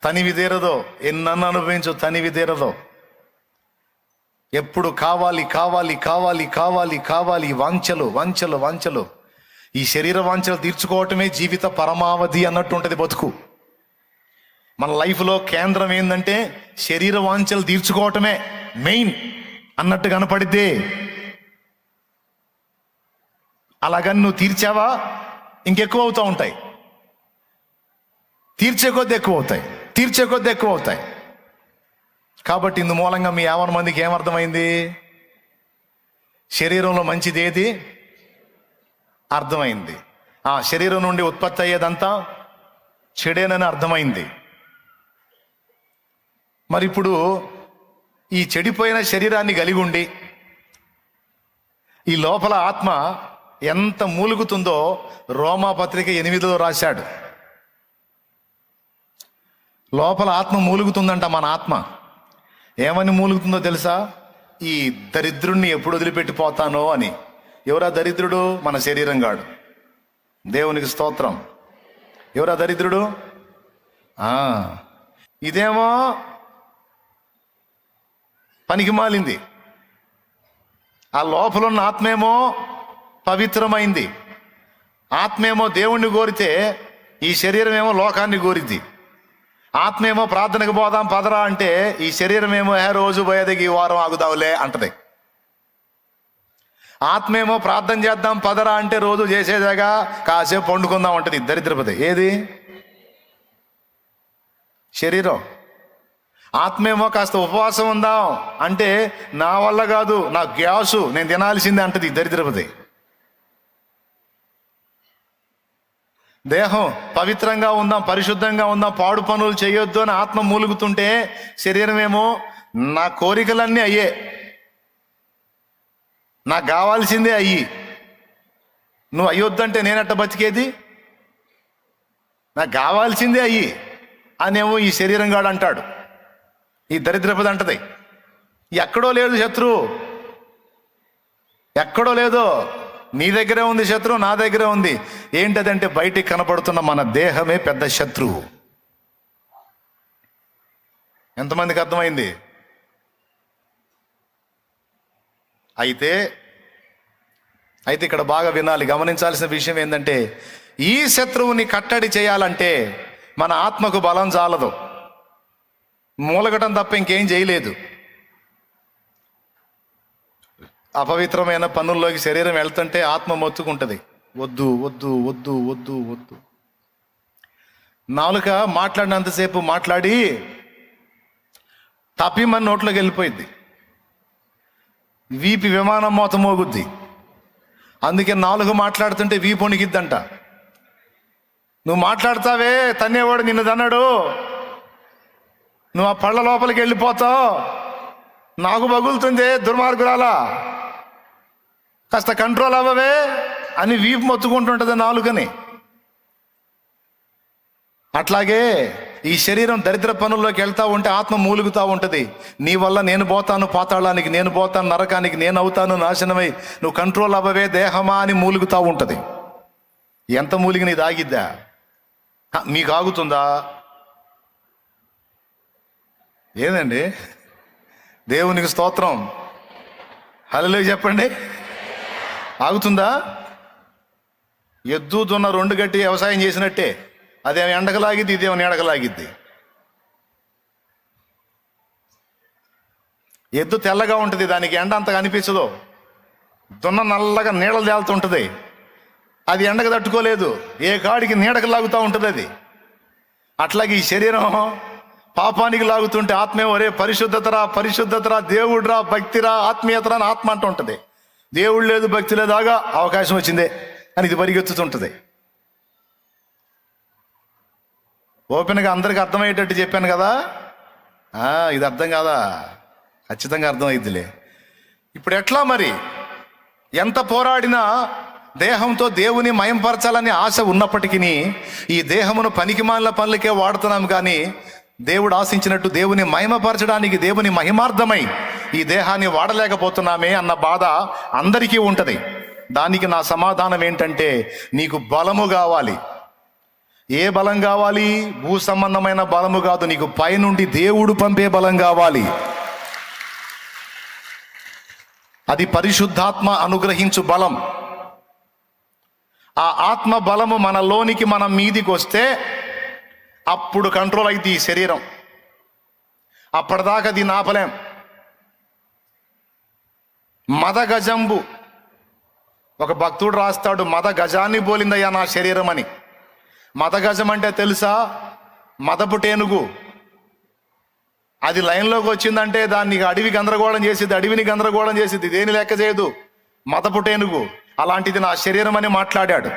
తనివి తీరదో, ఎన్నన్ను అనుభవించు తనివి తీరదో. ఎప్పుడు కావాలి కావాలి కావాలి కావాలి కావాలి, వాంఛలు వాంఛలు వాంఛలు. ఈ శరీర వాంఛలు తీర్చుకోవటమే జీవిత పరమావధి అన్నట్టు ఉంటుంది బతుకు. మన లైఫ్లో కేంద్రం ఏంటంటే శరీర వాంఛలు తీర్చుకోవటమే మెయిన్ అన్నట్టు కనపడిద్దే. అలాగని నువ్వు తీర్చావా ఇంకెక్కువ అవుతూ ఉంటాయి. తీర్చే కొద్ది ఎక్కువ అవుతాయి, తీర్చే కొద్ది ఎక్కువ అవుతాయి. కాబట్టి ఇందు మూలంగా మీ 50 మందికి ఏమర్థమైంది? శరీరంలో మంచిది ఏది అర్థమైంది. ఆ శరీరం నుండి ఉత్పత్తి అయ్యేదంతా చెడేనని అర్థమైంది. మరి ఇప్పుడు ఈ చెడిపోయిన శరీరాన్ని కలిగి ఉండి ఈ లోపల ఆత్మ ఎంత మూలుగుతుందో రోమాపత్రిక 8లో రాశాడు. లోపల ఆత్మ మూలుగుతుందంట. మన ఆత్మ ఏమని మూలుగుతుందో తెలుసా? ఈ దరిద్రుణ్ణి ఎప్పుడు వదిలిపెట్టిపోతానో అని. ఎవరా దరిద్రుడు? మన శరీరం గాడు. దేవునికి స్తోత్రం. ఎవరా దరిద్రుడు? ఇదేమో పనికి మాలింది. ఆ లోపల ఉన్న ఆత్మేమో పవిత్రమైంది. ఆత్మేమో దేవుణ్ణి కోరితే ఈ శరీరం ఏమో లోకాన్ని కోరిద్ది. ఆత్మేమో ప్రార్థనకు పోదాం పదరా అంటే ఈ శరీరం ఏమో రోజు పోయేదికి ఈ వారం ఆగుదావులే అంటది. ఆత్మేమో ప్రార్థన చేద్దాం పదరా అంటే రోజు చేసేదాగా కాసేపు పండుకుందాం అంటది. దరిద్రపతి ఏది? శరీరం. ఆత్మేమో కాస్త ఉపవాసం ఉందాం అంటే నా వల్ల కాదు, నా గ్యాసు, నేను తినాల్సిందే అంటది. దరిద్రపతి. దేహం పవిత్రంగా ఉందాం, పరిశుద్ధంగా ఉందాం, పాడు పనులు చేయొద్దు అని ఆత్మ మూలుగుతుంటే శరీరం ఏమో నా కోరికలన్నీ అయ్యే, నాకు కావాల్సిందే అయ్యి, నువ్వు అయ్యొద్దంటే నేనట్ట బతికేది, నాకు కావాల్సిందే అయ్యి అనేమో ఈ శరీరం గాడు అంటాడు. ఈ దరిద్రపది అంటది. ఎక్కడో లేదు శత్రువు, ఎక్కడో లేదో, నీ దగ్గరే ఉంది శత్రువు, నా దగ్గరే ఉంది. ఏంటదంటే బయటికి కనపడుతున్న మన దేహమే పెద్ద శత్రువు. ఎంతమందికి అర్థమైంది? అయితే ఇక్కడ బాగా వినాలి, గమనించాల్సిన విషయం ఏంటంటే ఈ శత్రువుని కట్టడి చేయాలంటే మన ఆత్మకు బలం చాలదు, మూలగటం తప్ప ఇంకేం చేయలేదు. అపవిత్రమైన పనుల్లోకి శరీరం వెళ్తుంటే ఆత్మ మొత్తుకుంటుంది, వద్దు వద్దు వద్దు వద్దు వద్దు. నాలుక మాట్లాడినంతసేపు మాట్లాడి తప్పిమని నోట్లోకి వెళ్ళిపోయింది. వీపి విమానం మోత మోగుద్ది. అందుకే నాలుగు మాట్లాడుతుంటే వీపు వణికిద్దంట. నువ్వు మాట్లాడతావే, తన్నేవాడు నిన్ను తన్నాడు, నువ్వు ఆ పళ్ళ లోపలికి వెళ్ళిపోతావు, నాకు బగులుతుంది దుర్మార్గురాలా, కాస్త కంట్రోల్ అవ్వవే అని వీపు మొత్తుకుంటుంటుంది నాలుకని. అట్లాగే ఈ శరీరం దరిద్ర పనుల్లోకి వెళ్తా ఉంటే ఆత్మ మూలుగుతూ ఉంటుంది. నీ వల్ల నేను పోతాను పాతాళానికి, నేను పోతాను నరకానికి, నేను అవుతాను నాశనమై, నువ్వు కంట్రోల్ అవ్వవే దేహమా అని మూలుగుతూ ఉంటుంది. ఎంత మూలిగి నీది ఆగిద్దా? మీకు ఆగుతుందా? ఏదండి? దేవునికి స్తోత్రం, హల్లెలూయా చెప్పండి. ఆగుతుందా? ఎద్దు దున్న రెండు గట్టి వ్యవసాయం చేసినట్టే, అదేమో ఎండకలాగిద్ది, ఇదేమో నీడకలాగిద్ది. ఎద్దు తెల్లగా ఉంటుంది, దానికి ఎండ అంతగా అనిపించదు. దున్న నల్లగా నీడలు తేలుతుంటుంది, అది ఎండకు తట్టుకోలేదు, ఏ కాడికి నీడకు లాగుతూ ఉంటుంది అది. అట్లాగే ఈ శరీరం పాపానికి లాగుతుంటే ఆత్మే ఒరే పరిశుద్ధతరా పరిశుద్ధతరా, దేవుడురా, భక్తిరా, ఆత్మీయతరా అని ఆత్మ అంటూ ఉంటుంది. దేవుడు లేదు భక్తి లేదాగా అవకాశం వచ్చిందే అని ఇది పరిగెత్తుతుంటుంది. ఓపెన్గా అందరికి అర్థమయ్యేటట్టు చెప్పాను కదా. ఇది అర్థం కాదా? ఖచ్చితంగా అర్థమైద్దిలే. ఇప్పుడు ఎట్లా మరి? ఎంత పోరాడినా దేహంతో దేవుని మయంపరచాలని ఆశ ఉన్నప్పటికీ ఈ దేహమును పనికిమాలిన పనులకే వాడుతున్నాం, కానీ దేవుడు ఆశించినట్టు దేవుని మహిమపరచడానికి, దేవుని మహిమార్థమై ఈ దేహాన్ని వాడలేకపోతున్నామే అన్న బాధ అందరికీ ఉంటుంది. దానికి నా సమాధానం ఏంటంటే, నీకు బలము కావాలి. ఏ బలం కావాలి? భూ సంబంధమైన బలము కాదు, నీకు పైనుండి దేవుడు పంపే బలం కావాలి. అది పరిశుద్ధాత్మ అనుగ్రహించు బలం. ఆ ఆత్మ బలము మనలోనికి, మన మీదికి వస్తే అప్పుడు కంట్రోల్ అయింది ఈ శరీరం. అప్పటిదాకా దీన్ని ఆపలేం. మద గజంబు, ఒక భక్తుడు రాస్తాడు, మద గజాన్ని బోలిందయ్యా నా శరీరం అని. మద గజం అంటే తెలుసా? మదపు టేనుగు. అది లైన్లోకి వచ్చిందంటే దాన్ని అడవి గందరగోళం చేసిద్ది, అడవిని గందరగోళం చేసిద్ది, దేని లెక్క చేయదు. మదపు టేనుగు. అలాంటిది నా శరీరం అని మాట్లాడాడు.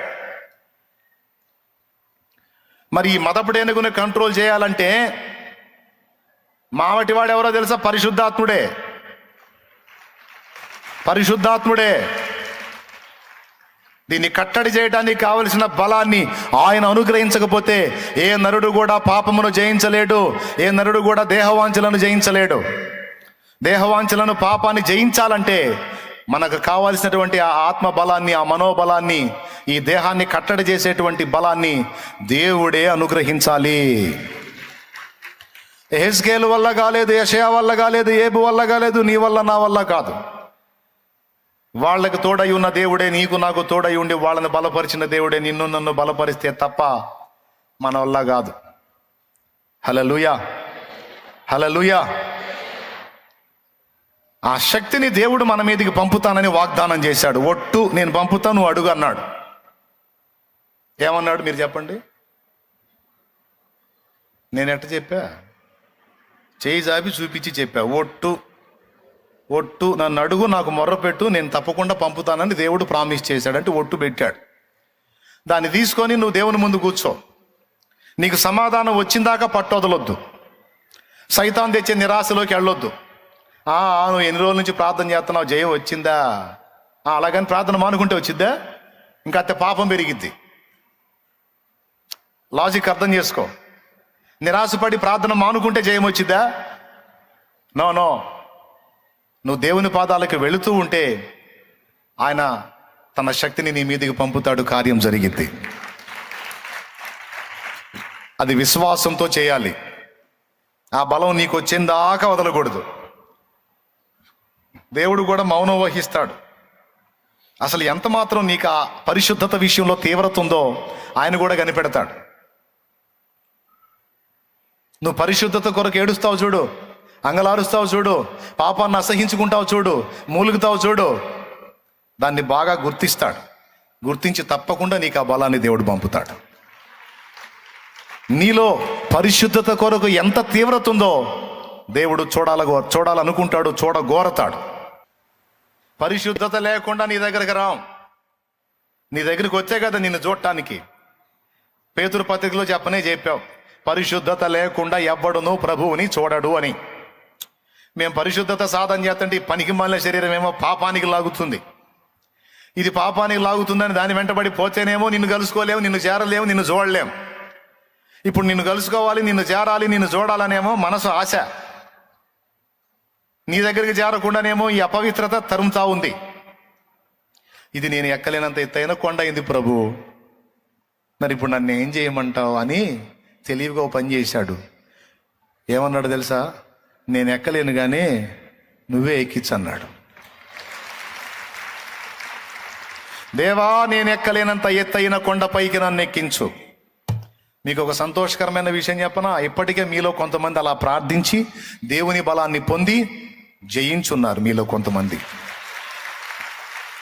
మరి ఈ మదపు టేనుగుని కంట్రోల్ చేయాలంటే మావటివాడు ఎవరో తెలుసా? పరిశుద్ధాత్ముడే. పరిశుద్ధాత్ముడే. దీన్ని కట్టడి చేయడానికి కావలసిన బలాన్ని ఆయన అనుగ్రహించకపోతే ఏ నరుడు కూడా పాపమును జయించలేడు. ఏ నరుడు కూడా దేహవాంఛలను జయించలేడు. దేహవాంఛలను, పాపాన్ని జయించాలంటే మనకు కావాల్సినటువంటి ఆ ఆత్మ బలాన్ని, ఆ మనోబలాన్ని, ఈ దేహాన్ని కట్టడి చేసేటువంటి బలాన్ని దేవుడే అనుగ్రహించాలి. యెహెజ్కేలు వల్ల కాలేదు, యెషయా వల్ల కాలేదు, ఏబు వల్ల కాలేదు, నీ వల్ల, నా వల్ల కాదు. వాళ్ళకు తోడై ఉన్న దేవుడే నీకు నాకు తోడై ఉండి వాళ్ళని బలపరిచిన దేవుడే నిన్ను నన్ను బలపరిస్తే తప్ప మన వల్ల కాదు. హల్లెలూయా, హల్లెలూయా. ఆ శక్తిని దేవుడు మన మీదకి పంపుతానని వాగ్దానం చేశాడు. ఒట్టు నేను పంపుతాను, అడుగు అన్నాడు. ఏమన్నాడు మీరు చెప్పండి? నేను ఎట్ట చెప్పా? చేయి జాపి చూపించి చెప్పా. ఒట్టు నన్ను అడుగు, నాకు మొర్ర పెట్టు, నేను తప్పకుండా పంపుతానని దేవుడు ప్రామిస్ చేశాడంటే ఒట్టు పెట్టాడు. దాన్ని తీసుకొని నువ్వు దేవుని ముందు కూర్చో. నీకు సమాధానం వచ్చిందాకా పట్టు వదలొద్దు. సైతాన్ తెచ్చే నిరాశలోకి వెళ్ళొద్దు. నువ్వు ఎన్ని రోజుల నుంచి ప్రార్థన చేస్తున్నావు, జయం వచ్చిందా? అలాగని ప్రార్థన మానుకుంటే వచ్చిద్దా? ఇంకా అత్తే పాపం పెరిగిద్ది. లాజిక్ అర్థం చేసుకో. నిరాశపడి ప్రార్థన మానుకుంటే జయం వచ్చిద్దా? నో. నువ్వు దేవుని పాదాలకు వెళుతూ ఉంటే ఆయన తన శక్తిని నీ మీదకి పంపుతాడు, కార్యం జరిగిద్ది. అది విశ్వాసంతో చేయాలి. ఆ బలం నీకు వచ్చేందాకా వదలకూడదు. దేవుడు కూడా మౌనం వహిస్తాడు. అసలు ఎంత మాత్రం నీకు ఆ పరిశుద్ధత విషయంలో తీవ్రత ఉందో ఆయన కూడా కనిపెడతాడు. నువ్వు పరిశుద్ధత కొరకు ఏడుస్తావు చూడు, అంగలారుస్తావు చూడు, పాపాన్ని అసహించుకుంటావు చూడు, మూలుగుతావు చూడు, దాన్ని బాగా గుర్తిస్తాడు. గుర్తించి తప్పకుండా నీకు ఆ బలాన్ని దేవుడు పంపుతాడు. నీలో పరిశుద్ధత కొరకు ఎంత తీవ్రత ఉందో దేవుడు చూడాలనుకుంటాడు, చూడగోరతాడు. పరిశుద్ధత లేకుండా నీ దగ్గరకు రాం. నీ దగ్గరికి వచ్చే కదా నిన్ను చూడటానికి. పేతురు పత్రికలో చెప్పావు, పరిశుద్ధత లేకుండా ఎవ్వడును ప్రభువుని చూడడు అని. మేము పరిశుద్ధత సాధన చేస్తుంటే ఈ పనికి మాలిన శరీరం ఏమో పాపానికి లాగుతుంది. ఇది పాపానికి లాగుతుందని దాని వెంటబడి పోతేనేమో నిన్ను కలుసుకోలేము, నిన్ను చేరలేము, నిన్ను చూడలేము. ఇప్పుడు నిన్ను కలుసుకోవాలి, నిన్ను చేరాలి, నిన్ను చూడాలనేమో మనసు ఆశ. నీ దగ్గరికి చేరకుండానేమో ఈ అపవిత్రత తరుముతా ఉంది. ఇది నేను ఎక్కలేనంత ఎత్తైన కొండ అయింది ప్రభు, మరి ఇప్పుడు నన్ను ఏం చేయమంటావు అని తెలివిగా పని చేశాడు. ఏమన్నాడు తెలుసా? నేను ఎక్కలేను కానీ నువ్వే ఎక్కించన్నాడు. దేవా, నేను ఎక్కలేనంత ఎత్తైన కొండపైకి నన్ను ఎక్కించు. మీకు ఒక సంతోషకరమైన విషయం చెప్పనా? ఇప్పటికే మీలో కొంతమంది అలా ప్రార్థించి దేవుని బలాన్ని పొంది జయించున్నారు. మీలో కొంతమంది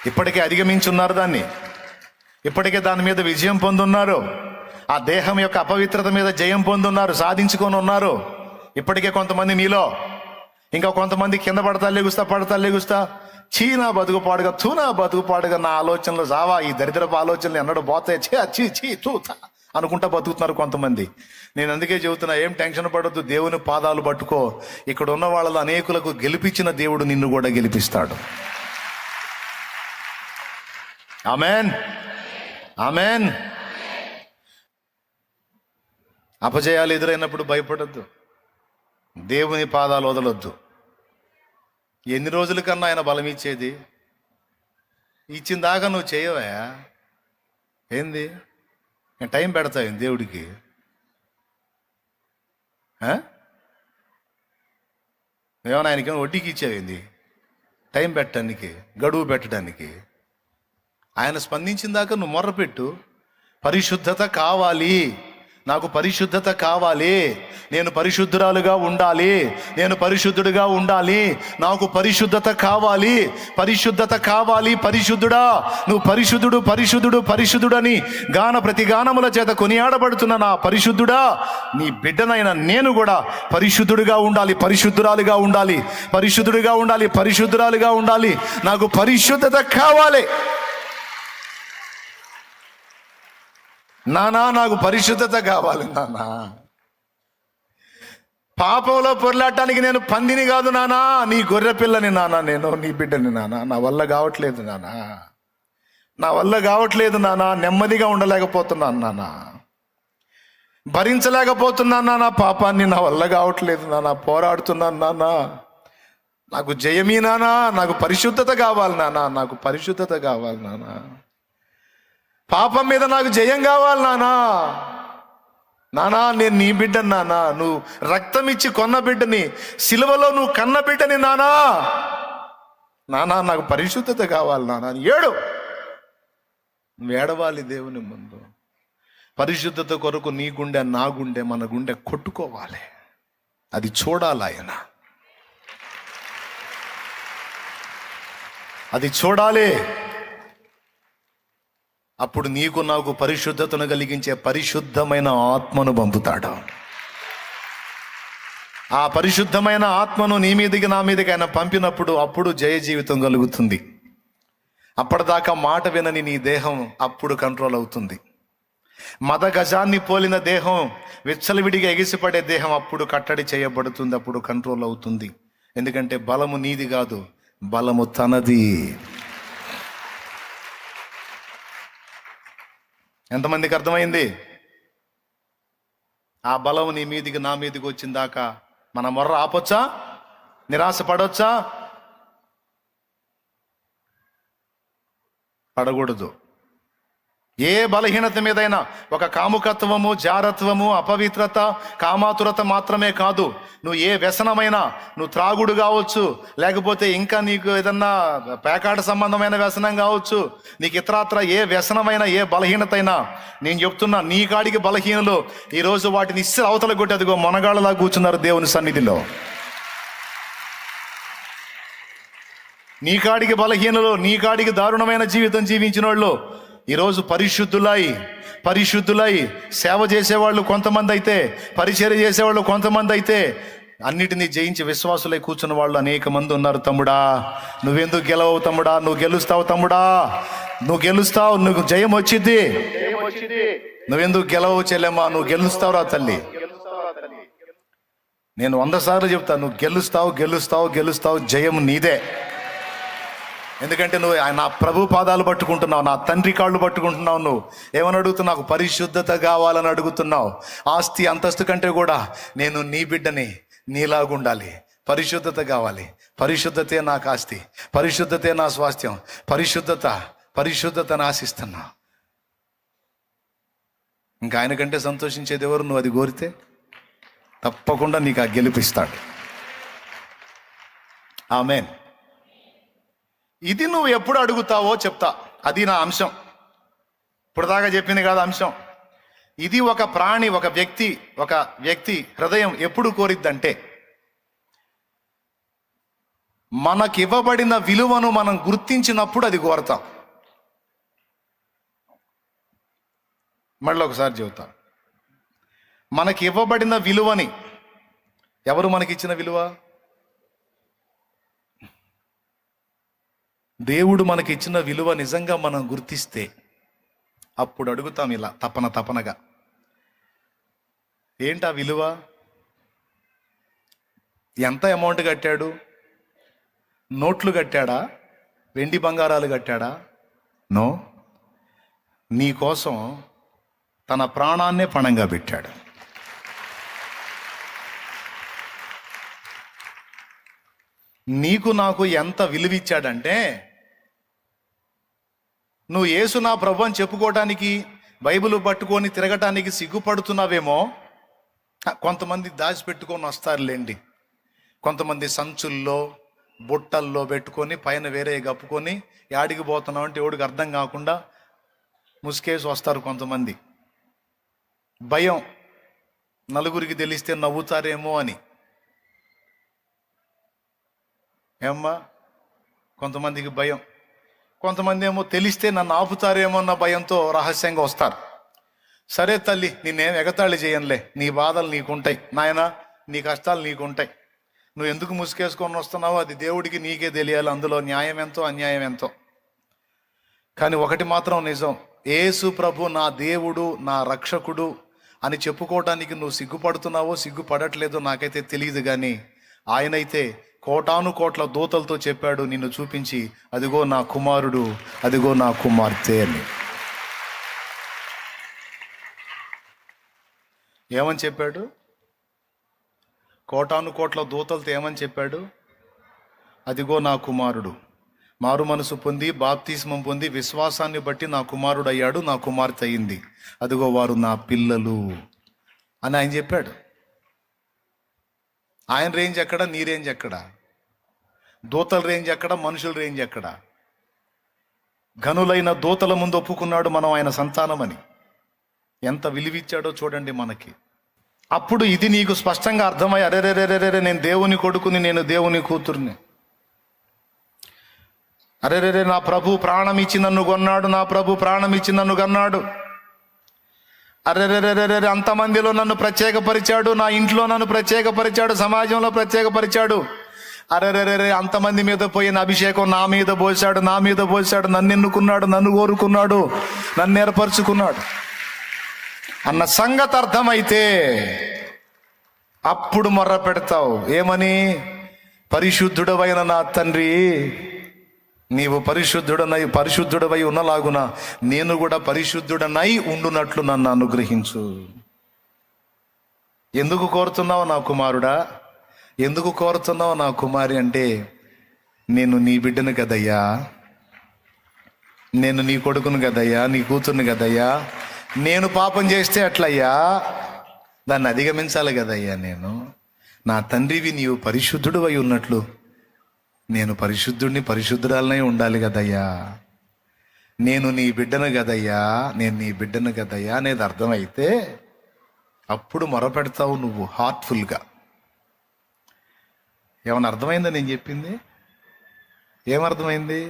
ఇప్పటికే అధిగమించున్నారు దాన్ని. ఇప్పటికే దాని మీద విజయం పొందున్నారు. ఆ దేహం యొక్క అపవిత్రత మీద జయం పొందున్నారు, సాధించుకొని ఉన్నారు. ఇప్పటికే కొంతమంది మీలో. ఇంకా కొంతమంది కింద పడతా లెగుస్తా చీనా బతుకుపాడుగా, తూనా బతుకుపాడుగా, నా ఆలోచనలు జావా, ఈ దరిద్రపు ఆలోచనలు ఎన్నడూ పోతాయి, చీ అనుకుంటా బతుకుతున్నారు కొంతమంది. నేను అందుకే చెబుతున్నా, ఏం టెన్షన్ పడొద్దు, దేవుని పాదాలు పట్టుకో. ఇక్కడ ఉన్న వాళ్ళలో అనేకులకు గెలిపించిన దేవుడు నిన్ను కూడా గెలిపిస్తాడు. Amen, amen. అపజయాలు ఎదురైనప్పుడు భయపడొద్దు, దేవుని పాదాలు వదలొద్దు. ఎన్ని రోజుల కన్నా ఆయన బలం ఇచ్చేది? ఇచ్చిన దాకా నువ్వు చేయవా? ఏంది నేను టైం పెడతాను దేవుడికి. ఏమైనా ఆయనకి వడ్డీకి ఇచ్చావేంది టైం పెట్టడానికి, గడువు పెట్టడానికి? ఆయన స్పందించిన దాకా నువ్వు మొర్రపెట్టు. పరిశుద్ధత కావాలి, నాకు పరిశుద్ధత కావాలి, నేను పరిశుద్ధురాలుగా ఉండాలి, నేను పరిశుద్ధుడిగా ఉండాలి, నాకు పరిశుద్ధత కావాలి, పరిశుద్ధత కావాలి. పరిశుద్ధుడా, నువ్వు పరిశుద్ధుడు పరిశుద్ధుడు పరిశుద్ధుడని ప్రతి గానముల చేత కొనియాడబడుతున్న నా పరిశుద్ధుడా, నీ బిడ్డనైనా నేను కూడా పరిశుద్ధుడిగా ఉండాలి, పరిశుద్ధురాలుగా ఉండాలి, పరిశుద్ధుడిగా ఉండాలి, పరిశుద్ధురాలుగా ఉండాలి. నాకు పరిశుద్ధత కావాలి నానా, నాకు పరిశుద్ధత కావాలి నానా. పాపంలో పొరలాడటానికి నేను పందిని కాదు నానా, నీ గొర్రె పిల్లని నానా, నేను నీ బిడ్డని నానా. నా వల్ల కావట్లేదు నానా, నా వల్ల కావట్లేదు నానా. నెమ్మదిగా ఉండలేకపోతున్నాను నానా, భరించలేకపోతున్నాను నానా. పాపాన్ని నా వల్ల కావట్లేదు నానా, పోరాడుతున్నాను నానా. నాకు జయమీ నానా, నాకు పరిశుద్ధత కావాలి నానా, నాకు పరిశుద్ధత కావాలి నానా. పాపం మీద నాకు జయం కావాలి నానా. నానా, నేను నీ బిడ్డని నానా, నువ్వు రక్తం ఇచ్చి కొన్న బిడ్డని, సిలువలో నువ్వు కన్న బిడ్డని నానా. నానా, నాకు పరిశుద్ధత కావాలి నానా. ఏడు ఏడవాలి దేవుని ముందు. పరిశుద్ధత కొరకు నీ గుండె నా గుండె మన గుండె కొట్టుకోవాలి, అది చూడాలి ఆయన, అది చూడాలి. అప్పుడు నీకు నాకు పరిశుద్ధతను కలిగించే పరిశుద్ధమైన ఆత్మను పంపుతాడు. ఆ పరిశుద్ధమైన ఆత్మను నీ మీదకి నా మీదకి ఆయన పంపినప్పుడు అప్పుడు జయ జీవితం కలుగుతుంది. అప్పటిదాకా మాట వినని నీ దేహం అప్పుడు కంట్రోల్ అవుతుంది. మద గజాన్ని పోలిన దేహం, విచ్చలవిడిగా ఎగిసిపడే దేహం అప్పుడు కట్టడి చేయబడుతుంది, అప్పుడు కంట్రోల్ అవుతుంది. ఎందుకంటే బలము నీది కాదు, బలము తనది. ఎంతమందికి అర్థమైంది? ఆ బలం నీ మీదికి నా మీదికి వచ్చిన దాకా మన మొర్ర ఆపొచ్చా? నిరాశ పడొచ్చా? పడకూడదు. ఏ బలహీనత మీదైనా ఒక కాముకత్వము, జారత్వము, అపవిత్రత, కామాతురత మాత్రమే కాదు, నువ్వు ఏ వ్యసనమైనా, నువ్వు త్రాగుడు కావచ్చు, లేకపోతే ఇంకా నీకు ఏదన్నా పేకాట సంబంధమైన వ్యసనం కావచ్చు, నీకు ఇతరాత్ర ఏ వ్యసనమైన ఏ బలహీనత అయినా, నేను చెప్తున్నా, నీ కాడికి బలహీనలు ఈరోజు వాటిని ఇస్సి అవతల కొట్టి అదిగో మొనగాళ్ళలా కూర్చున్నారు దేవుని సన్నిధిలో. నీ కాడికి బలహీనలు, నీ కాడికి దారుణమైన జీవితం జీవించిన వాళ్ళు ఈరోజు పరిశుద్ధులై సేవ చేసేవాళ్ళు కొంతమంది అయితే, పరిచర్య చేసేవాళ్ళు కొంతమంది అయితే, అన్నిటినీ జయించి విశ్వాసులై కూర్చున్న వాళ్ళు అనేక మంది ఉన్నారు. తమ్ముడా, నువ్వెందుకు గెలవవు తమ్ముడా? నువ్వు గెలుస్తావు తమ్ముడా, నువ్వు గెలుస్తావు, నువ్వు జయం వచ్చింది. నువ్వెందుకు గెలవవు చెల్లెమ్మా? నువ్వు గెలుస్తావురా తల్లి. నేను 100 సార్లు చెప్తాను, నువ్వు గెలుస్తావు గెలుస్తావు గెలుస్తావు, జయం నీదే. ఎందుకంటే నువ్వు నా ప్రభు పాదాలు పట్టుకుంటున్నావు, నా తండ్రి కాళ్ళు పట్టుకుంటున్నావు. నువ్వు ఏమని అడుగుతున్నావు? నాకు పరిశుద్ధత కావాలని అడుగుతున్నావు. ఆస్తి అంతస్తు కంటే కూడా నేను నీ బిడ్డని, నీలాగుండాలి. పరిశుద్ధత కావాలి. పరిశుద్ధతే నాకు ఆస్తి, పరిశుద్ధతే నా స్వాస్థ్యం, పరిశుద్ధతను ఆశిస్తున్నా. ఇంకా ఆయన కంటే సంతోషించేది ఎవరు? నువ్వు అది కోరితే తప్పకుండా నీకు ఆ గెలిపిస్తాడు. ఆమేన్. ఇది నువ్వు ఎప్పుడు అడుగుతావో చెప్తా, అది నా అంశం. ఇప్పుడు దాకా చెప్పింది కాదు అంశం. ఇది ఒక ప్రాణి, ఒక వ్యక్తి హృదయం ఎప్పుడు కోరిద్దంటే, మనకివ్వబడిన విలువను మనం గుర్తించినప్పుడు అది కోరతాం. మళ్ళీ ఒకసారి చెబుతా, మనకి ఇవ్వబడిన విలువని, ఎవరు మనకిచ్చిన విలువ? దేవుడు మనకి ఇచ్చిన విలువ నిజంగా మనం గుర్తిస్తే అప్పుడు అడుగుతాం ఇలా తపనగా, ఏంటా విలువ? ఎంత అమౌంట్ కట్టాడు? నోట్లు కట్టాడా? వెండి బంగారాలు కట్టాడా? నో, నీ కోసం తన ప్రాణాన్నే పణంగా పెట్టాడు. నీకు నాకు ఎంత విలువిచ్చాడంటే, నువ్వు యేసు నా ప్రభు అని చెప్పుకోవడానికి బైబిల్ పట్టుకొని తిరగటానికి సిగ్గుపడుతున్నావేమో. కొంతమంది దాచిపెట్టుకొని వస్తారులేండి. కొంతమంది సంచుల్లో బుట్టల్లో పెట్టుకొని పైన వేరే కప్పుకొని యాడికి పోతున్నావు అంటే ఎవడికి అర్థం కాకుండా ముసుకేసి వస్తారు కొంతమంది. భయం, నలుగురికి తెలిస్తే నవ్వుతారేమో అని. ఏమ్మా, కొంతమందికి భయం. కొంతమంది ఏమో తెలిస్తే నన్ను ఆపుతారేమో అన్న భయంతో రహస్యంగా వస్తారు. సరే తల్లి, నేనేం ఎగతాళి చేయనులే, నీ బాధలు నీకుంటాయి నాయనా, నీ కష్టాలు నీకుంటాయి. నువ్వు ఎందుకు ముసుకేసుకొని వస్తున్నావో అది దేవుడికి నీకే తెలియాలి, అందులో న్యాయం ఎంతో అన్యాయం ఎంతో. కానీ ఒకటి మాత్రం నిజం, యేసు ప్రభు నా దేవుడు నా రక్షకుడు అని చెప్పుకోవటానికి నువ్వు సిగ్గుపడుతున్నావో సిగ్గుపడట్లేదో నాకైతే తెలియదు. కానీ ఆయనైతే కోటాను కోట్ల దూతలతో చెప్పాడు నిన్ను చూపించి, అదిగో నా కుమారుడు, అదిగో నా కుమార్తె అని. ఏమని చెప్పాడు? కోటాను కోట్ల దూతలతో ఏమని చెప్పాడు? అదిగో నా కుమారుడు, మారు మనసు పొంది బాప్తిస్మం పొంది విశ్వాసాన్ని బట్టి నా కుమారుడు అయ్యాడు, నా కుమార్తె అయింది, అదిగో వారు నా పిల్లలు అని ఆయన చెప్పాడు. ఆయన రేంజ్ ఎక్కడ, నీ రేంజ్ ఎక్కడ? దూతల రేంజ్ ఎక్కడ, మనుషుల రేంజ్ ఎక్కడ? ఘనులైన దూతల ముందు ఒప్పుకున్నాడు మనం ఆయన సంతానమని. ఎంత విలువిచ్చాడో చూడండి మనకి. అప్పుడు ఇది నీకు స్పష్టంగా అర్థమై, అరెరెరెరెరే నేను దేవుని కొడుకుని, నేను దేవుని కూతుర్ని. అరెరెరే నా ప్రభు ప్రాణం ఇచ్చి నన్ను కొన్నాడు, నా ప్రభు ప్రాణం ఇచ్చి నన్ను కన్నాడు. అరెరెరెరెరే అంతమందిలో నన్ను ప్రత్యేకపరిచాడు, నా ఇంట్లో నన్ను ప్రత్యేకపరిచాడు, సమాజంలో ప్రత్యేకపరిచాడు. అరెరెరెరే అంతమంది మీద పోయిన అభిషేకం నా మీద పోసాడు, నా మీద పోసాడు, నన్ను ఎన్నుకున్నాడు, నన్ను కోరుకున్నాడు, నన్ను ఏర్పరచుకున్నాడు అన్న సంగతి అర్థమైతే అప్పుడు మొర్ర పెడతావు. ఏమని? పరిశుద్ధుడవైన నా తండ్రి, నీవు పరిశుద్ధుడవై ఉన్నలాగున నేను కూడా పరిశుద్ధుడనై ఉండునట్లు నన్ను అనుగ్రహించు. ఎందుకు కోరుతున్నావు నా కుమారుడా, ఎందుకు కోరుతున్నావు నా కుమారి అంటే, నేను నీ బిడ్డను కదయ్యా, నేను నీ కొడుకును కదయ్యా, నీ కూతుర్ని కదయ్యా. నేను పాపం చేస్తే అట్లయ్యా, దాన్ని అధిగమించాలి కదయ్యా. నేను నా తండ్రివి, నీవు పరిశుద్ధుడు అయి ఉన్నట్లు నేను పరిశుద్ధుడిని, పరిశుద్ధురాలనే ఉండాలి కదయ్యా. నేను నీ బిడ్డను కదయ్యా, నేను నీ బిడ్డను కదయ్యా అనేది అర్థమైతే అప్పుడు మొరపెడతావు నువ్వు హార్ట్ఫుల్గా. ఏమన్నా అర్థమైందా నేను చెప్పింది? ఏమర్థమైంది?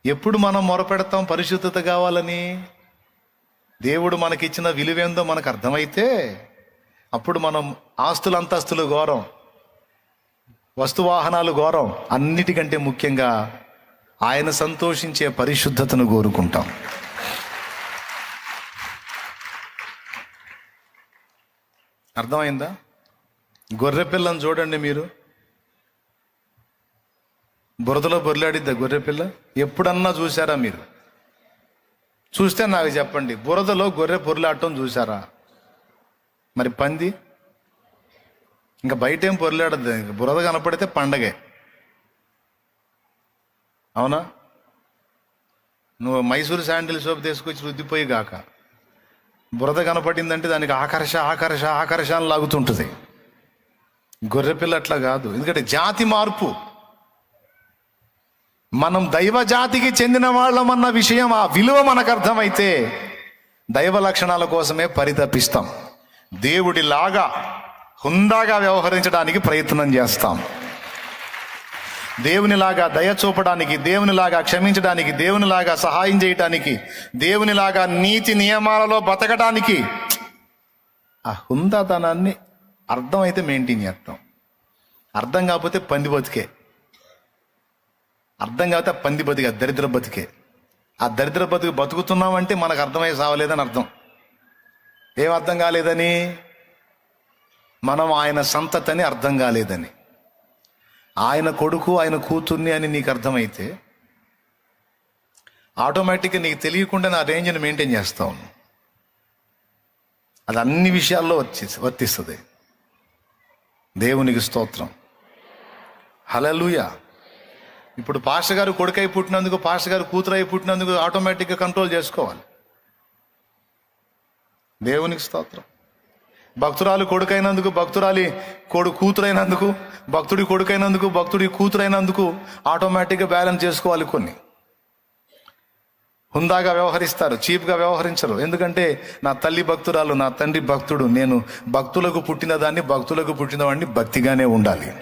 ఎప్పుడు మనం మొరపెడతాం పరిశుద్ధత కావాలని? దేవుడు మనకిచ్చిన విలువేందో మనకు అర్థమైతే అప్పుడు మనం ఆస్తులు అంతస్తులు ఘోరం, వస్తువాహనాలు ఘోరం, అన్నిటికంటే ముఖ్యంగా ఆయన సంతోషించే పరిశుద్ధతను కోరుకుంటాం. అర్థమైందా? గొర్రె పిల్లని చూడండి మీరు, బురదలో బొర్లాడిద్దా గొర్రె పిల్ల? ఎప్పుడన్నా చూసారా మీరు? చూస్తే నాకు చెప్పండి, బురదలో గొర్రె పొర్లాడటం చూసారా? మరి పంది ఇంకా బయట ఏం పొర్లాడద్దు, బురద కనపడితే పండగే. అవునా? నువ్వు మైసూరు శాండిల్ సోప్ తీసుకొచ్చి రుద్దిపోయి గాక బురద కనపడిందంటే దానికి ఆకర్ష ఆకర్ష ఆకర్ష అని లాగుతుంటుంది. గొర్రెపిల్ల అట్లా కాదు, ఎందుకంటే జాతి మార్పు. మనం దైవ జాతికి చెందిన వాళ్ళమన్న విషయం, ఆ విలువ మనకు అర్థమైతే దైవ లక్షణాల కోసమే పరితపిస్తాం. దేవుడిలాగా హుందాగా వ్యవహరించడానికి ప్రయత్నం చేస్తాం. దేవునిలాగా దయ చూపడానికి, దేవునిలాగా క్షమించడానికి, దేవునిలాగా సహాయం చేయటానికి, దేవునిలాగా నీతి నియమాలలో బతకడానికి ఆ హుందాతనాన్ని అర్థమైతే మెయింటైన్ చేస్తాం. అర్థం కాకపోతే పంది బతికే, అర్థం కాకపోతే పంది బతికే, దరిద్ర బతికే. ఆ దరిద్ర బతుకు బతుకుతున్నామంటే మనకు అర్థమై సావలేదని అర్థం. ఏం అర్థం కాలేదని? మనం ఆయన సంతతని అర్థం కాలేదని. ఆయన కొడుకు, ఆయన కూతుర్ని అని నీకు అర్థమైతే ఆటోమేటిక్గా నీకు తెలియకుండా నా రేంజ్ని మెయింటైన్ చేస్తావు. అది అన్ని విషయాల్లో వర్తిస్తుంది. దేవునికి స్తోత్రం, హల్లెలూయా. ఇప్పుడు పాస్టర్ గారు కొడుకై పుట్టినందుకు, పాస్టర్ గారు కూతురై పుట్టినందుకు ఆటోమేటిక్గా కంట్రోల్ చేసుకోవాలి. దేవునికి స్తోత్రం. భక్తురాలు కొడుకైనందుకు, భక్తురాలి కూతురైనందుకు, భక్తుడి కొడుకైనందుకు, భక్తుడి కూతురైనందుకు ఆటోమేటిక్గా బ్యాలెన్స్ చేసుకోవాలి. కొన్ని హుందాగా వ్యవహరిస్తారు, చీప్గా వ్యవహరించరు. ఎందుకంటే నా తల్లి భక్తురాలు, నా తండ్రి భక్తుడు, నేను భక్తులకు పుట్టిన దాన్ని, భక్తులకు పుట్టిన వాడిని భక్తిగానే ఉండాలి.